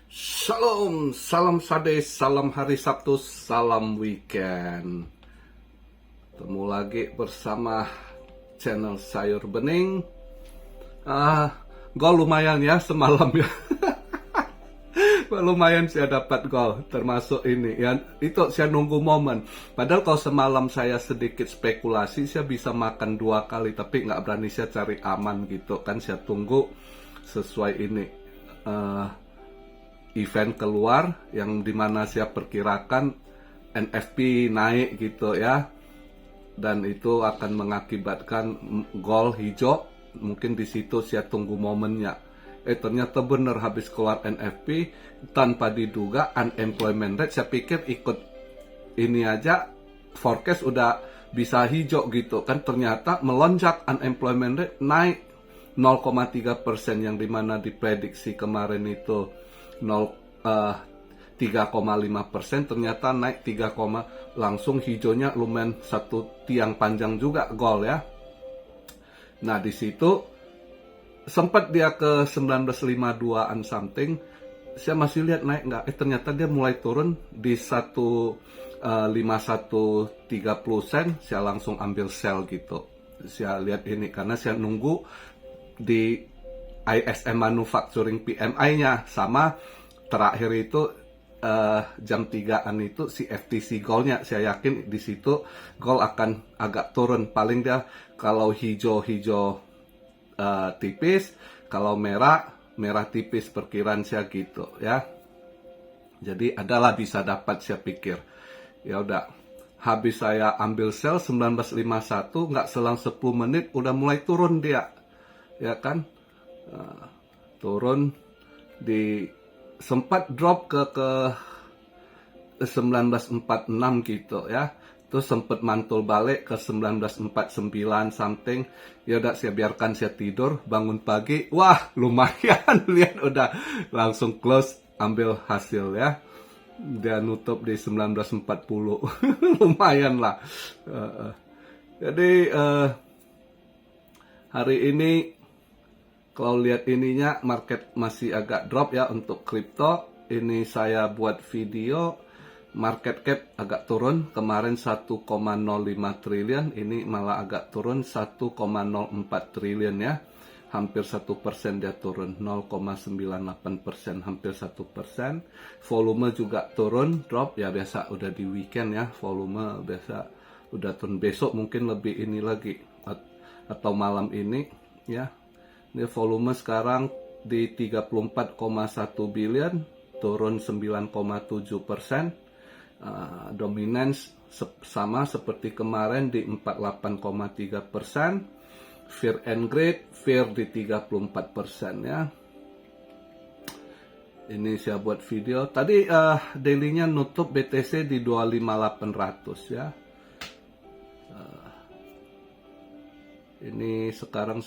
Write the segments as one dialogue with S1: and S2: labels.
S1: Shalom, salam sade, salam hari Sabtu, salam weekend. Ketemu lagi bersama channel Sayur Bening. Gol lumayan ya semalam ya. Lumayan saya dapat gol, termasuk ini ya. Itu saya nunggu momen. Padahal kalau semalam saya sedikit spekulasi, saya bisa makan 2 kali, tapi nggak berani saya cari aman gitu kan. Saya tunggu sesuai ini. Event keluar yang dimana saya perkirakan NFP naik gitu ya, dan itu akan mengakibatkan gol hijau. Mungkin di situ saya tunggu momennya. Ternyata benar, habis keluar NFP tanpa diduga unemployment rate, saya pikir ikut ini aja forecast udah bisa hijau gitu kan, ternyata melonjak unemployment rate naik 0,3%, yang dimana diprediksi kemarin itu 3,5%, ternyata naik 3, langsung hijaunya lumayan satu tiang panjang juga gol ya. Nah di situ sempat dia ke 1952an something, saya masih lihat naik nggak, ternyata dia mulai turun di 1,5130 sen, saya langsung ambil sell gitu. Saya lihat ini karena saya nunggu di ISM Manufacturing PMI-nya, sama terakhir itu jam 3-an itu si FTC gold-nya. Saya yakin di situ gold akan agak turun, paling dia kalau hijau-hijau tipis, kalau merah tipis, perkiraan saya gitu ya. Jadi adalah bisa dapat, saya pikir. Ya udah, habis saya ambil sell 1951, nggak selang 10 menit udah mulai turun dia. Ya kan, turun di sempat drop ke 1946 gitu ya, terus sempat mantul balik ke 1949 something. Ya udah, saya biarkan, saya tidur, bangun pagi, wah lumayan. Lihat udah langsung close, ambil hasil ya, dia nutup di 1940. Lumayan lah. Jadi hari ini kalau lihat ininya, market masih agak drop ya untuk kripto. Ini saya buat video, market cap agak turun. Kemarin 1,05 triliun, ini malah agak turun 1,04 triliun ya. Hampir 1% dia turun, 0,98%, hampir 1%. Volume juga turun, drop ya, biasa udah di weekend ya. Volume biasa udah turun, besok mungkin lebih ini lagi, atau malam ini ya. Ini volume sekarang di 34,1 billion, turun 9,7%. Dominance sama seperti kemarin di 48,3%. Fear and greed, fear di 34% ya. Ini saya buat video. Tadi daily-nya nutup BTC di 25.800 ya. Ini sekarang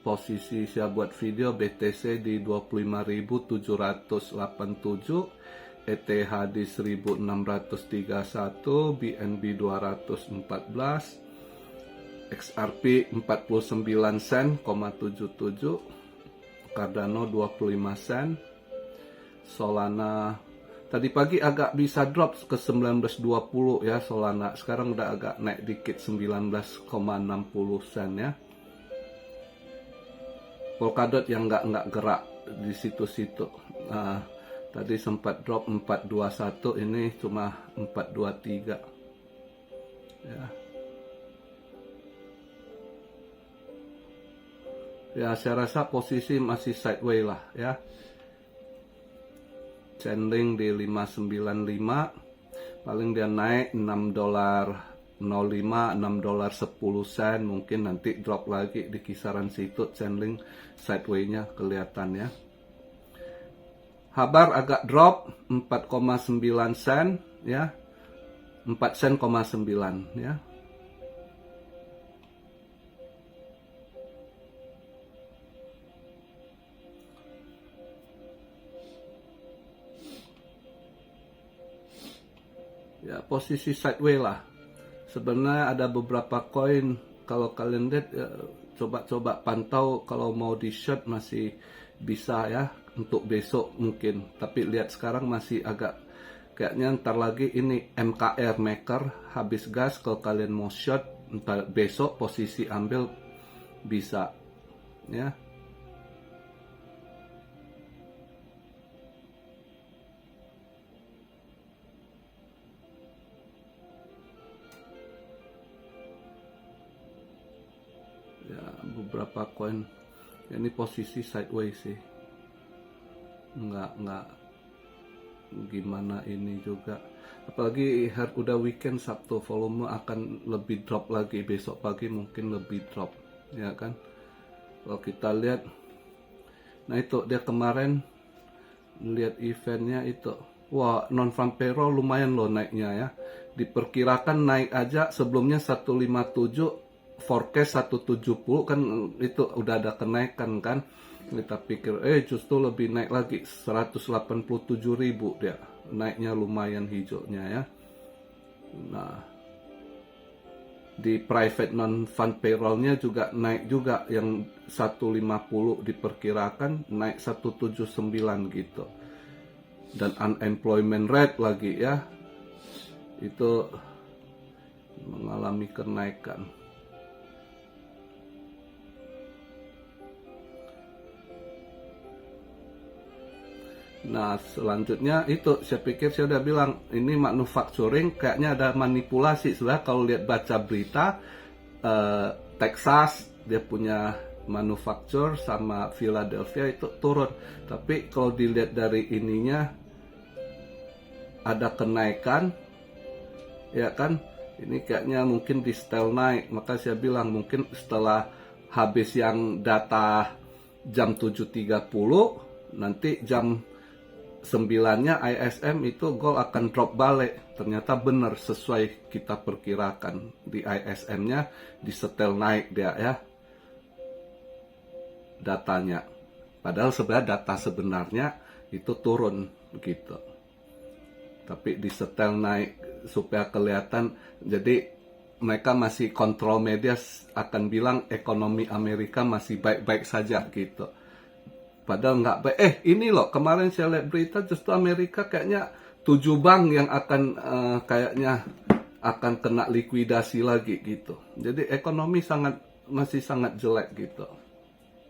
S1: posisi saya buat video, BTC di 25.787, ETH di 1.631, BNB 214, XRP 49 sen, 77, Cardano 25 sen, Solana tadi pagi agak bisa drop ke 19.20 ya Solana, sekarang udah agak naik dikit 19,60 sen ya. Polkadot yang nggak gerak di situ-situ. Tadi sempat drop 421, ini cuma 423. Ya. Ya, saya rasa posisi masih sideways lah ya. Chainlink di 595, paling dia naik $6.05, $6.10, mungkin nanti drop lagi di kisaran situ. Chainlink sideways-nya kelihatan ya. Habar agak drop 4,9 sen ya, 4 sen, 9 ya. Ya, posisi sideways lah. Sebenarnya ada beberapa koin, kalau kalian lihat ya, coba-coba pantau, kalau mau di short masih bisa ya, untuk besok mungkin, tapi lihat sekarang masih agak kayaknya ntar lagi ini MKR maker habis gas. Kalau kalian mau short ntar besok posisi ambil bisa ya. Ya beberapa koin ini posisi sideways sih, nggak gimana ini juga, apalagi udah weekend Sabtu, volume akan lebih drop lagi, besok pagi mungkin lebih drop ya kan. Kalau kita lihat, nah itu dia kemarin lihat eventnya itu, wah non farm payroll lumayan loh naiknya ya, diperkirakan naik aja sebelumnya 157, forecast 170 kan, itu udah ada kenaikan kan. Kita pikir justru lebih naik lagi, 187.000 dia naiknya, lumayan hijaunya ya. Nah di private non fund payrollnya juga naik juga, yang 150 diperkirakan naik 179 gitu. Dan unemployment rate lagi ya, itu mengalami kenaikan. Nah selanjutnya itu saya pikir saya udah bilang, ini manufacturing kayaknya ada manipulasi. Sebenarnya kalau lihat baca berita, Texas dia punya manufacture sama Philadelphia itu turun, tapi kalau dilihat dari ininya ada kenaikan ya kan. Ini kayaknya mungkin di setel naik, maka saya bilang mungkin setelah habis yang data jam 7.30 nanti jam 9-nya ISM itu gold akan drop balik. Ternyata benar sesuai kita perkirakan, di ISM-nya disetel naik dia ya datanya, padahal sebenarnya data sebenarnya itu turun gitu, tapi disetel naik supaya kelihatan. Jadi mereka masih kontrol media akan bilang ekonomi Amerika masih baik-baik saja gitu, padahal nggak baik. Ini loh kemarin saya lihat berita, justru Amerika kayaknya 7 bank yang akan kayaknya akan kena likuidasi lagi gitu. Jadi ekonomi masih sangat jelek gitu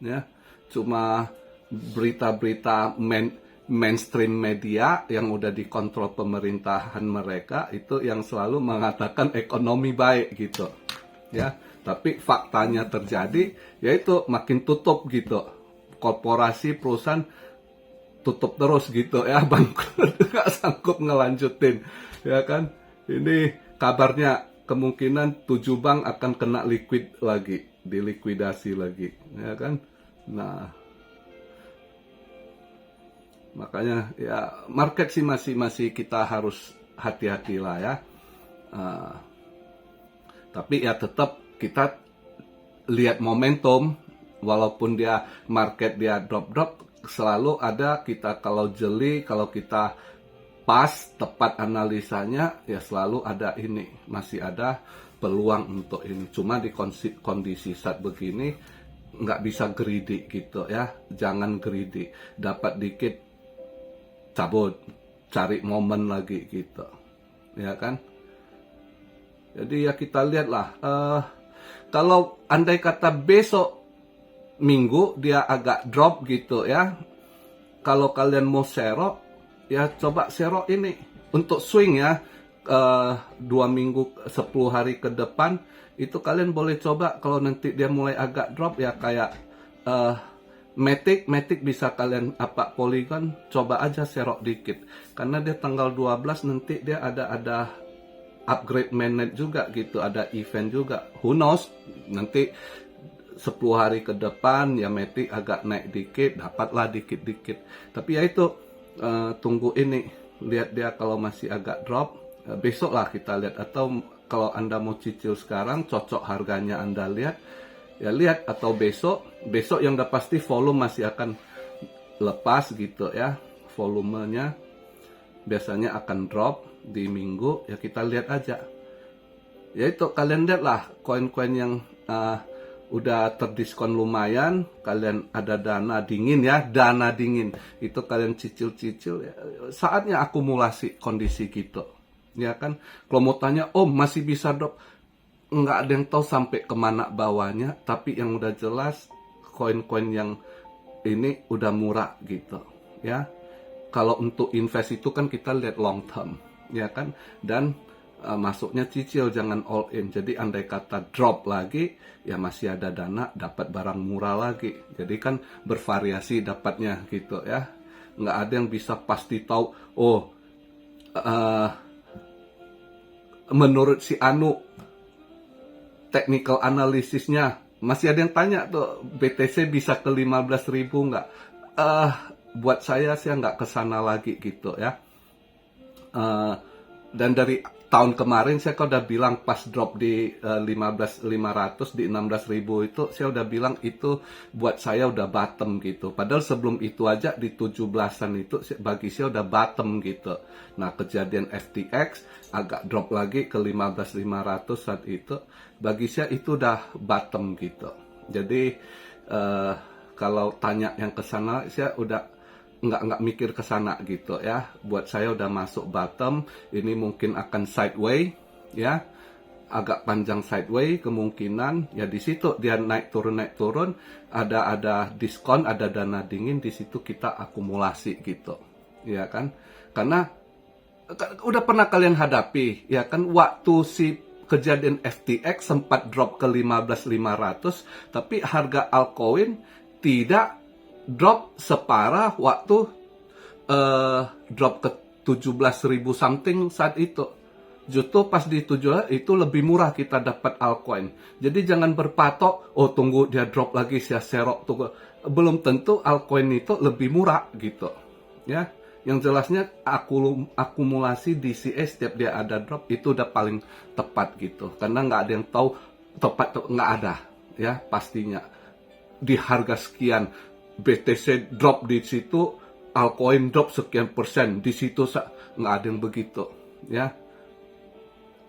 S1: ya. Cuma berita-berita mainstream media yang udah dikontrol pemerintahan mereka itu yang selalu mengatakan ekonomi baik gitu ya. Tapi faktanya terjadi yaitu makin tutup gitu, korporasi perusahaan tutup terus gitu ya, bangkrut, nggak sanggup ngelanjutin ya kan. Ini kabarnya kemungkinan 7 bank akan kena liquid lagi, dilikuidasi lagi ya kan. Nah makanya ya market sih masih kita harus hati-hati lah ya. Tapi ya tetap kita lihat momentum, walaupun dia market dia drop selalu ada kita, kalau jeli, kalau kita pas tepat analisanya ya selalu ada ini, masih ada peluang untuk ini. Cuma di kondisi saat begini nggak bisa greedy gitu ya, jangan greedy, dapat dikit cabut, cari momen lagi gitu ya kan. Jadi ya kita lihatlah, kalau andai kata besok Minggu dia agak drop gitu ya, kalau kalian mau serok ya coba serok ini untuk swing ya, 2 minggu 10 hari ke depan itu kalian boleh coba. Kalau nanti dia mulai agak drop ya kayak Matic bisa kalian Polygon, coba aja serok dikit, karena dia tanggal 12 nanti dia ada upgrade mainnet juga gitu, ada event juga, who knows nanti 10 hari ke depan ya Matic agak naik dikit, dapatlah dikit-dikit. Tapi ya itu tunggu ini, lihat dia kalau masih agak drop, besok lah kita lihat. Atau kalau Anda mau cicil sekarang, cocok harganya Anda lihat, ya lihat. Atau besok yang udah pasti volume masih akan lepas gitu ya, volumenya biasanya akan drop di minggu, ya kita lihat aja. Ya itu kalian lihat lah koin-koin yang udah terdiskon lumayan, kalian ada dana dingin ya, dana dingin itu kalian cicil-cicil ya, saatnya akumulasi kondisi gitu ya kan. Kalau mau tanya, oh masih bisa drop, nggak ada yang tahu sampai kemana bawahnya, tapi yang udah jelas koin-koin yang ini udah murah gitu ya. Kalau untuk invest itu kan kita lihat long term ya kan, dan masuknya cicil, jangan all in. Jadi andai kata drop lagi, ya masih ada dana dapat barang murah lagi. Jadi kan bervariasi dapatnya gitu ya. Nggak ada yang bisa pasti tahu, oh menurut si Anu technical analisisnya, masih ada yang tanya tuh BTC bisa ke 15.000 nggak? Buat saya nggak kesana lagi gitu ya. Dan dari tahun kemarin saya udah bilang pas drop di 15.500 di 16.000 itu saya udah bilang itu buat saya udah bottom gitu. Padahal sebelum itu aja di 17-an itu bagi saya udah bottom gitu. Nah, kejadian FTX agak drop lagi ke 15.500 saat itu, bagi saya itu udah bottom gitu. Jadi kalau tanya yang ke sana, saya udah nggak mikir ke sana gitu ya. Buat saya udah masuk bottom, ini mungkin akan sideways ya, agak panjang sideways kemungkinan ya. Di situ dia naik turun, ada diskon, ada dana dingin, di situ kita akumulasi gitu ya kan. Karena udah pernah kalian hadapi ya kan, waktu si kejadian FTX sempat drop ke 15.500, tapi harga altcoin tidak drop separah waktu drop ke 17.000 something saat itu. Justru pas di 7 itu lebih murah kita dapat altcoin. Jadi jangan berpatok, oh tunggu dia drop lagi saya serok tunggu. Belum tentu altcoin itu lebih murah gitu. Ya, yang jelasnya akumulasi DCA setiap dia ada drop itu udah paling tepat gitu. Karena nggak ada yang tahu tepat, nggak ada ya pastinya. Di harga sekian BTC drop di situ, altcoin drop sekian persen di situ, nggak ada yang begitu ya.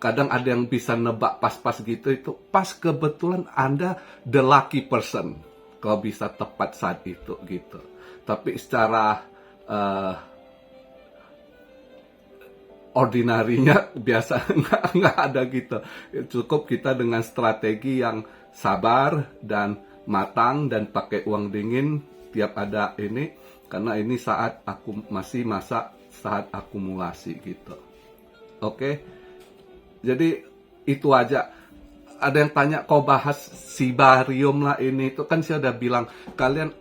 S1: Kadang ada yang bisa nebak pas-pas gitu, itu pas kebetulan Anda the lucky person kalau bisa tepat saat itu gitu. Tapi secara ordinarinya biasa nggak ada gitu. Cukup kita dengan strategi yang sabar dan matang dan pakai uang dingin tiap ada ini, karena ini saat aku masih saat akumulasi gitu. Oke, jadi itu aja. Ada yang tanya, kau bahas Sibarium lah ini itu kan saya udah bilang, kalian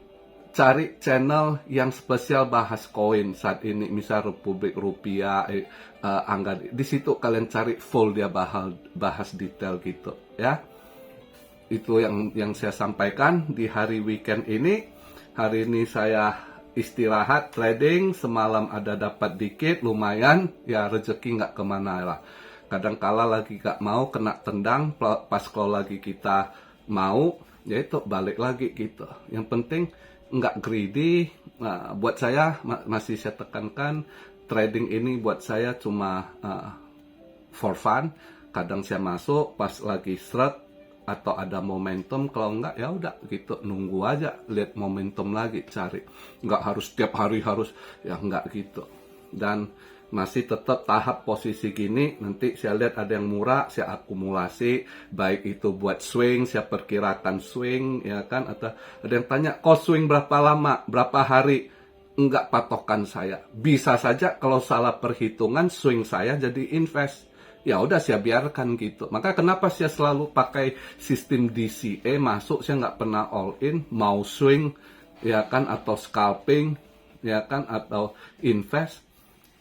S1: cari channel yang spesial bahas koin saat ini, misal Republik Rupiah, Angga, di situ kalian cari full dia bahas detail gitu ya. Itu yang saya sampaikan di hari weekend ini. Hari ini saya istirahat trading, semalam ada dapat dikit, lumayan, ya rezeki nggak kemana lah. Kadang kala lagi nggak mau, kena tendang, pas kalau lagi kita mau, ya itu balik lagi gitu. Yang penting nggak greedy. Nah, buat saya masih saya tekankan, trading ini buat saya cuma for fun. Kadang saya masuk pas lagi seret atau ada momentum, kalau enggak ya udah gitu, nunggu aja, lihat momentum lagi, cari. Nggak harus tiap hari harus, ya enggak gitu. Dan masih tetap tahap posisi gini, nanti saya lihat ada yang murah, saya akumulasi, baik itu buat swing, saya perkirakan swing ya kan, atau ada yang tanya, kok swing berapa lama, berapa hari? Enggak patokan saya. Bisa saja kalau salah perhitungan swing saya jadi invest. Ya udah saya biarkan gitu. Maka kenapa saya selalu pakai sistem DCA, masuk saya nggak pernah all in, mau swing ya kan, atau scalping ya kan, atau invest.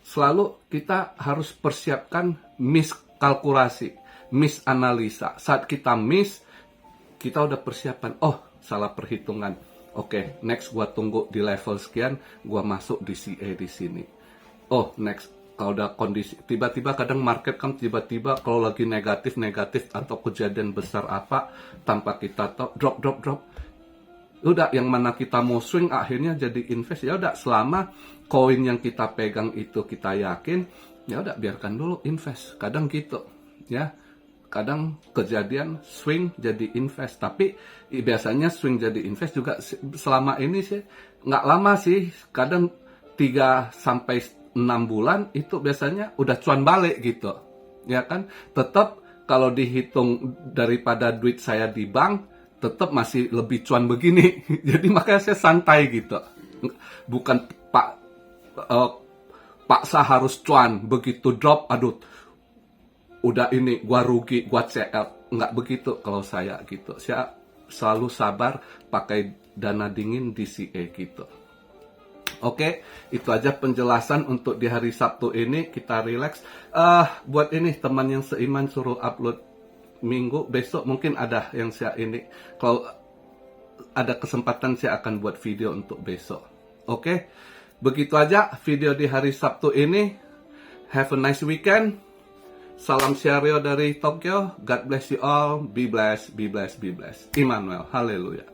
S1: Selalu kita harus persiapkan miskalkulasi, misanalisa. Saat kita kita udah persiapan, oh salah perhitungan. Oke, next gua tunggu di level sekian, gua masuk DCA di sini. Oh, next kalau udah kondisi, tiba-tiba kadang market kan tiba-tiba kalau lagi negatif atau kejadian besar apa tanpa kita tahu, drop. Udah, yang mana kita mau swing akhirnya jadi invest, ya udah, selama koin yang kita pegang itu kita yakin, ya udah biarkan dulu invest. Kadang gitu ya. kadang kejadian swing jadi invest. Tapi biasanya swing jadi invest juga selama ini sih nggak lama sih, kadang 3 sampai 6 bulan itu biasanya udah cuan balik gitu. Ya kan? Tetap kalau dihitung daripada duit saya di bank, tetap masih lebih cuan begini. Jadi makanya saya santai gitu. Bukan paksa harus cuan, begitu drop, aduh, udah ini gua rugi, gua CL. Nggak begitu kalau saya gitu. Saya selalu sabar pakai dana dingin DCA gitu. Oke, itu aja penjelasan untuk di hari Sabtu ini. Kita relax. Buat ini teman yang seiman suruh upload minggu, besok mungkin ada yang saya ini. Kalau ada kesempatan saya akan buat video untuk besok. Oke, begitu aja video di hari Sabtu ini. Have a nice weekend. Salam Syario dari Tokyo. God bless you all. Be blessed, be blessed, be blessed. Immanuel. Haleluya.